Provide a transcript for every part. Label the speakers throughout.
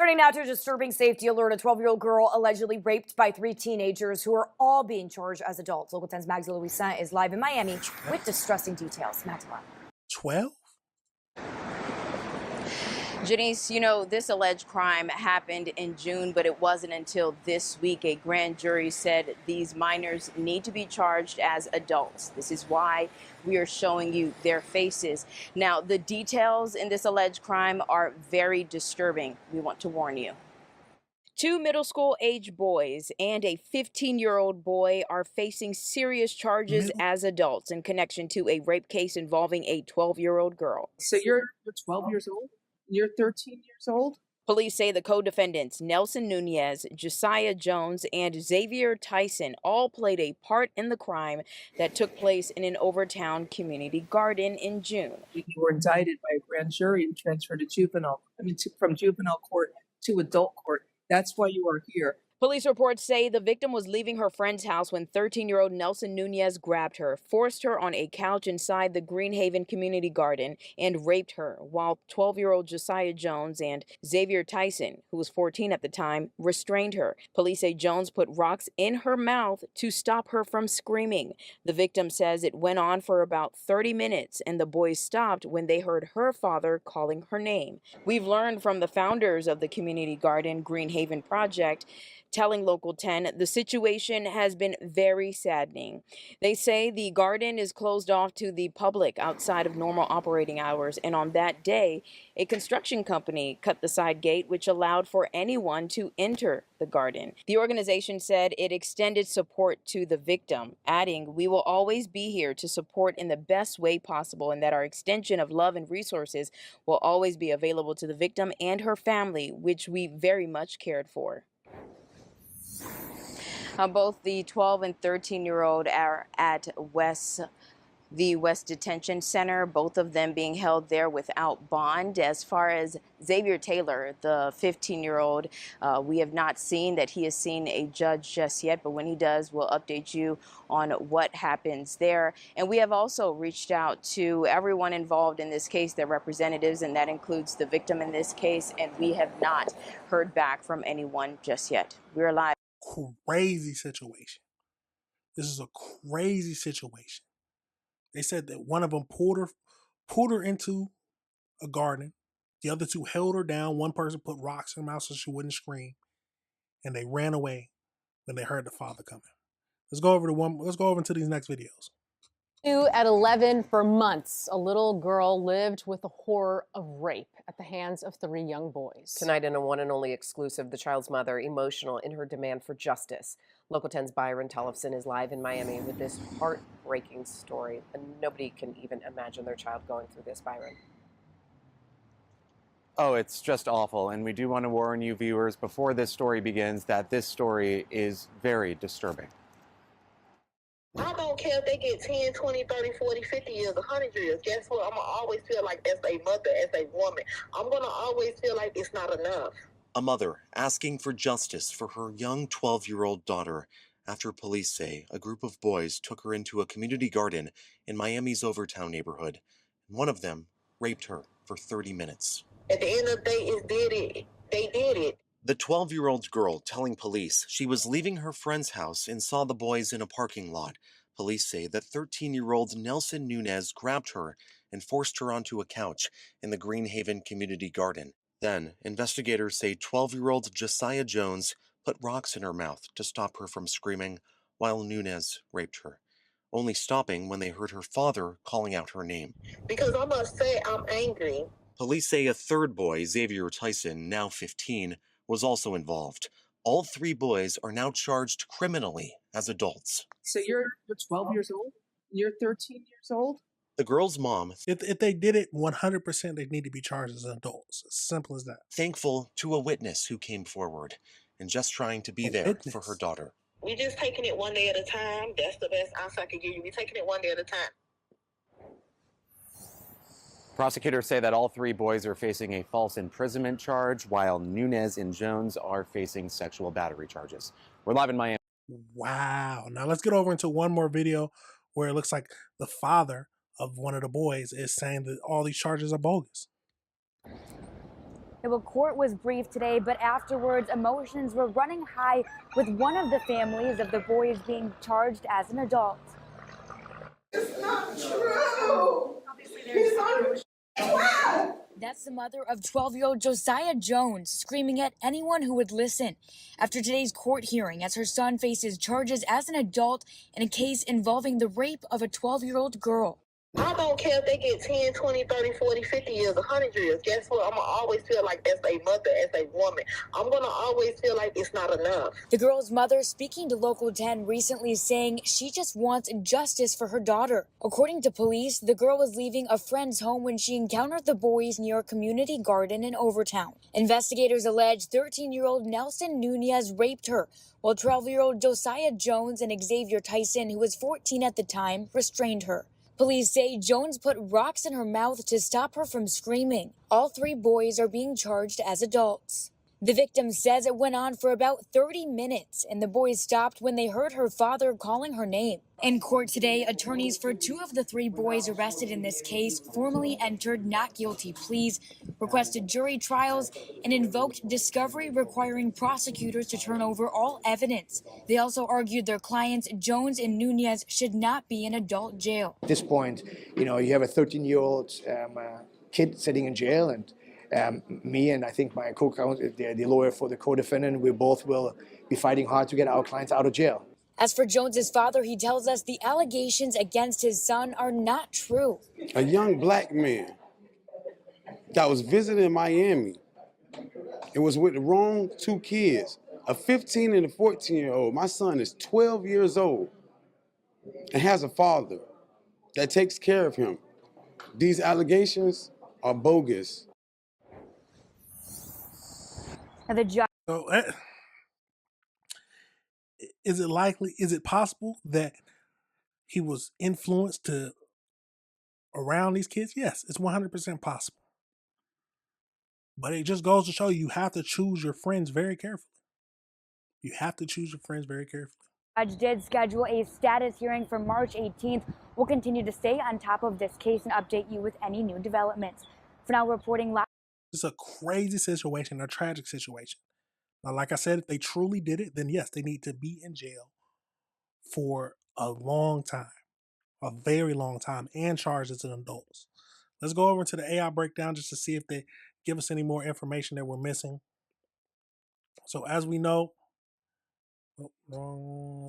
Speaker 1: Turning now to a disturbing safety alert. A 12-year-old girl allegedly raped by 3 teenagers who are all being charged as adults. Local 10's Magda Luisa is live in Miami with distressing details. Magda.
Speaker 2: 12?
Speaker 3: Janice, you know, this alleged crime happened in June, but it wasn't until this week a grand jury said these minors need to be charged as adults. This is why we are showing you their faces. Now, the details in this alleged crime are very disturbing. We want to warn you. 2 middle school age boys and a 15-year-old boy are facing serious charges as adults in connection to a rape case involving a 12-year-old girl.
Speaker 4: So you're 12 years old? You're 13 years old?
Speaker 3: Police say the co-defendants, Nelson Nunez, Josiah Jones, and Xavier Tyson, all played a part in the crime that took place in an Overtown community garden in June.
Speaker 4: You were indicted by a grand jury and transferred to from juvenile court to adult court. That's why you are here.
Speaker 3: Police reports say the victim was leaving her friend's house when 13-year-old Nelson Nunez grabbed her, forced her on a couch inside the Greenhaven community garden, and raped her, while 12-year-old Josiah Jones and Xavier Tyson, who was 14 at the time, restrained her. Police say Jones put rocks in her mouth to stop her from screaming. The victim says it went on for about 30 minutes, and the boys stopped when they heard her father calling her name. We've learned from the founders of the community garden Greenhaven Project, telling Local 10 the situation has been very saddening. They say the garden is closed off to the public outside of normal operating hours, and on that day, a construction company cut the side gate, which allowed for anyone to enter the garden. The organization said it extended support to the victim, adding, "We will always be here to support in the best way possible, and that our extension of love and resources will always be available to the victim and her family, which we very much cared for." Both the 12 and 13-year-old are at the West Detention Center, both of them being held there without bond. As far as Xavier Taylor, the 15-year-old, we have not seen that he has seen a judge just yet, but when he does, we'll update you on what happens there. And we have also reached out to everyone involved in this case, their representatives, and that includes the victim in this case, and we have not heard back from anyone just yet. We're live.
Speaker 2: Crazy situation. This is a crazy situation. They said that one of them pulled her into a garden. The other two held her down. One person put rocks in her mouth so she wouldn't scream, and they ran away when they heard the father coming. Let's go over into these next videos.
Speaker 5: 2 at 11 for months, a little girl lived with the horror of rape at the hands of 3 young boys.
Speaker 6: Tonight in a one and only exclusive, the child's mother emotional in her demand for justice. Local 10's Byron Tollefson is live in Miami with this heartbreaking story, and nobody can even imagine their child going through this. Byron.
Speaker 7: Oh, it's just awful, and we do want to warn you viewers before this story begins that this story is very disturbing.
Speaker 8: I don't care if they get 10, 20, 30, 40, 50 years, 100 years. Guess what? I'm going to always feel like as a mother, as a woman, I'm going to always feel like it's not enough.
Speaker 9: A mother asking for justice for her young 12-year-old daughter after police say a group of boys took her into a community garden in Miami's Overtown neighborhood. One of them raped her for 30 minutes.
Speaker 8: At the end of the day, they did it.
Speaker 9: The 12-year-old girl telling police she was leaving her friend's house and saw the boys in a parking lot. Police say that 13-year-old Nelson Nunez grabbed her and forced her onto a couch in the Greenhaven community garden. Then, investigators say 12-year-old Josiah Jones put rocks in her mouth to stop her from screaming, while Nunez raped her, only stopping when they heard her father calling out her name.
Speaker 8: Because I must say, I'm angry.
Speaker 9: Police say a third boy, Xavier Tyson, now 15, was also involved. All 3 boys are now charged criminally as adults.
Speaker 4: So you're 12 years old? You're 13 years old?
Speaker 9: The girl's mom,
Speaker 2: If they did it 100%, they need to be charged as adults. As simple as that.
Speaker 9: thankful to a witness who came forward and just trying to be there for her daughter.
Speaker 8: We're just taking it one day at a time. That's the best answer I can give you. We're taking it one day at a time.
Speaker 7: Prosecutors say that all 3 boys are facing a false imprisonment charge, while Nunez and Jones are facing sexual battery charges. We're live in Miami.
Speaker 2: Wow. Now let's get over into one more video where it looks like the father of one of the boys is saying that all these charges are bogus.
Speaker 1: The court was brief today, but afterwards, emotions were running high with one of the families of the boys being charged as an adult.
Speaker 10: It's not true. He's on trial.
Speaker 1: That's the mother of 12-year-old Josiah Jones screaming at anyone who would listen after today's court hearing as her son faces charges as an adult in a case involving the rape of a 12-year-old girl.
Speaker 8: I don't care if they get 10, 20, 30, 40, 50 years, 100 years. Guess what? I'm going to always feel like as a mother, as a woman, I'm going to always feel like it's not enough.
Speaker 1: The girl's mother speaking to Local 10 recently saying she just wants justice for her daughter. According to police, the girl was leaving a friend's home when she encountered the boys near a community garden in Overtown. Investigators allege 13-year-old Nelson Nunez raped her, while 12-year-old Josiah Jones and Xavier Tyson, who was 14 at the time, restrained her. Police say Jones put rocks in her mouth to stop her from screaming. All three boys are being charged as adults. The victim says it went on for about 30 minutes, and the boys stopped when they heard her father calling her name. In court today, attorneys for two of the three boys arrested in this case formally entered not guilty pleas, requested jury trials, and invoked discovery requiring prosecutors to turn over all evidence. They also argued their clients, Jones and Nunez, should not be in adult jail.
Speaker 11: At this point, you have a 13-year-old kid sitting in jail, and me and I think my co-counsel, the lawyer for the co-defendant, we both will be fighting hard to get our clients out of jail.
Speaker 1: As for Jones's father, he tells us the allegations against his son are not true.
Speaker 12: A young black man that was visiting Miami and was with the wrong two kids, a 15 and a 14-year-old. My son is 12 years old and has a father that takes care of him. These allegations are bogus.
Speaker 1: Now the judge.
Speaker 2: So, is it possible that he was influenced to around these kids? Yes, it's 100% possible. But it just goes to show you have to choose your friends very carefully. You have to choose your friends very carefully.
Speaker 1: The judge did schedule a status hearing for March 18th. We'll continue to stay on top of this case and update you with any new developments. For now, reporting live.
Speaker 2: It's a crazy situation, a tragic situation. Now, like I said, if they truly did it, then yes, they need to be in jail for a long time, a very long time, and charged as an adult. Let's go over to the AI breakdown just to see if they give us any more information that we're missing. So as we know,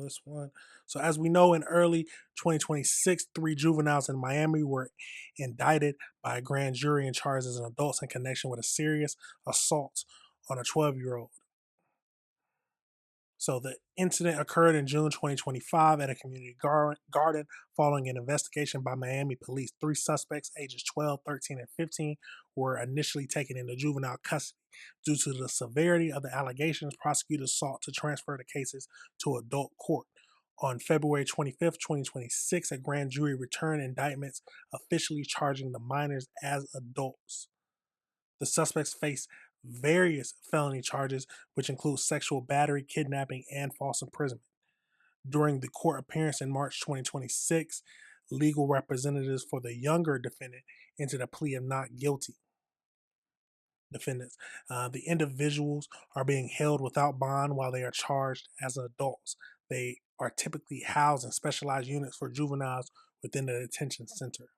Speaker 2: this one. So as we know, in early 2026, 3 juveniles in Miami were indicted by a grand jury and charged as adults in connection with a serious assault on a 12-year-old. So the incident occurred in June 2025 at a community garden following an investigation by Miami police. 3 suspects, ages 12, 13, and 15, were initially taken into juvenile custody. Due to the severity of the allegations, prosecutors sought to transfer the cases to adult court. On February 25th, 2026, a grand jury returned indictments officially charging the minors as adults. The suspects face various felony charges, which include sexual battery, kidnapping, and false imprisonment. During the court appearance in March 2026, legal representatives for the younger defendant entered a plea of not guilty. The individuals are being held without bond while they are charged as adults. They are typically housed in specialized units for juveniles within the detention center.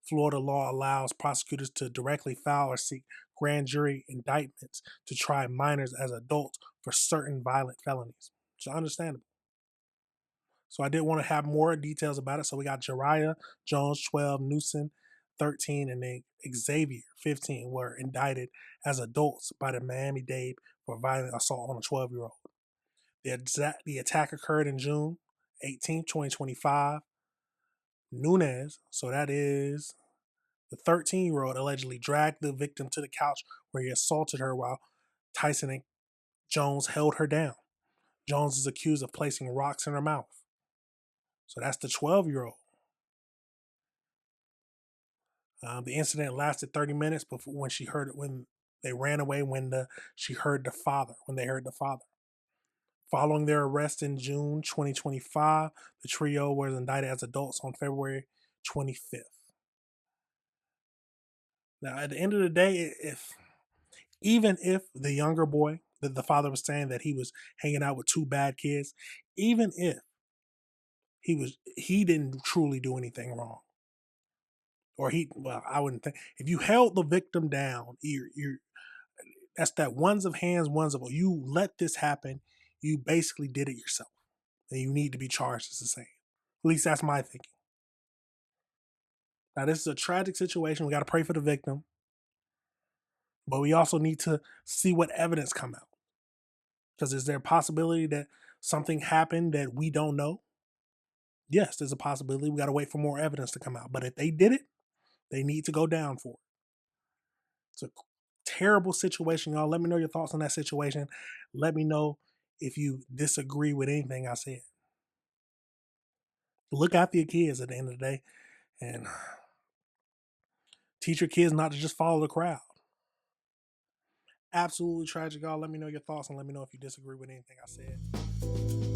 Speaker 2: Florida law allows prosecutors to directly file or seek grand jury indictments to try minors as adults for certain violent felonies, which is understandable. So I did want to have more details about it. So we got Jariah Jones, 12, Newsom, 13, and then Xavier, 15, were indicted as adults by the Miami-Dade for violent assault on a 12-year-old. The attack occurred in June 18, 2025. Nunez, so that is the 13-year-old, allegedly dragged the victim to the couch where he assaulted her while Tyson and Jones held her down. Jones is accused of placing rocks in her mouth. So that's the 12-year-old. The incident lasted 30 minutes before when they ran away when they heard the father. Following their arrest in June 2025, the trio was indicted as adults on February 25th. Now, at the end of the day, if Even if the younger boy, that the father was saying that he was hanging out with two bad kids, even if he didn't truly do anything wrong. Or I wouldn't think, if you held the victim down, that's that ones of hands, ones of, you let this happen, you basically did it yourself. And you need to be charged as the same. At least that's my thinking. Now, this is a tragic situation. We got to pray for the victim. But we also need to see what evidence come out. Because is there a possibility that something happened that we don't know? Yes, there's a possibility. We got to wait for more evidence to come out. But if they did it, they need to go down for it. It's a terrible situation, y'all. Let me know your thoughts on that situation. Let me know if you disagree with anything I said. Look after your kids at the end of the day, and teach your kids not to just follow the crowd. Absolutely tragic, y'all. Let me know your thoughts and let me know if you disagree with anything I said.